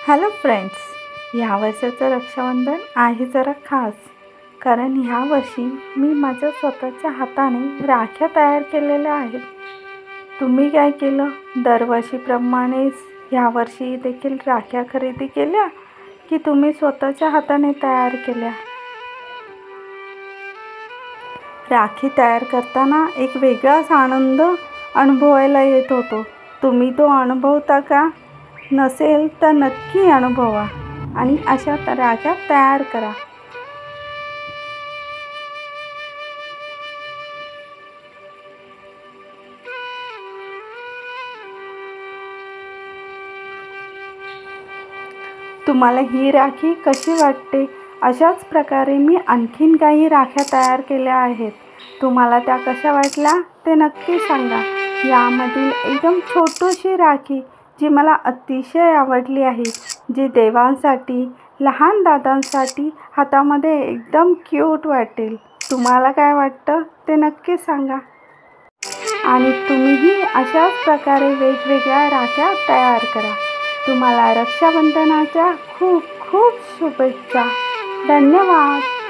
Hello friends, ह्या वर्षाचं रक्षाबंधन आहे जरा खास. कारण ह्या वर्षी मी माझ्या स्वतःच्या हाताने राख्या तयार केलेल्या आहेत. तुम्ही काय केलं? दरवर्षीप्रमाणेच ह्या वर्षी देखील राख्या खरेदी केल्या की तुम्ही स्वतःच्या हाताने तयार केल्या? राखी तयार करताना एक वेगळाच आनंद अनुभवायला येत होतो. तुम्ही तो अनुभवता का? नसेल तर नक्की अनुभवा आणि अशा राख्या तयार करा. तुम्हाला ही राखी कशी वाटते? अशाच प्रकारे मी आणखीन काही राख्या तयार केल्या आहेत. तुम्हाला त्या कशा वाटल्या ते नक्की सांगा. यामधील एकदम छोटीशी राखी जी मला अतिशय आवडली आहे, जी देवांसाठी, लहान दादांसाठी हातामध्ये एकदम क्यूट वाटेल. तुम्हाला काय वाटतं ते नक्की सांगा. आणि तुम्हीही अशाच प्रकारे वेगवेगळ्या राख्या तयार करा. तुम्हाला रक्षाबंधनाच्या खूप खूप शुभेच्छा. धन्यवाद.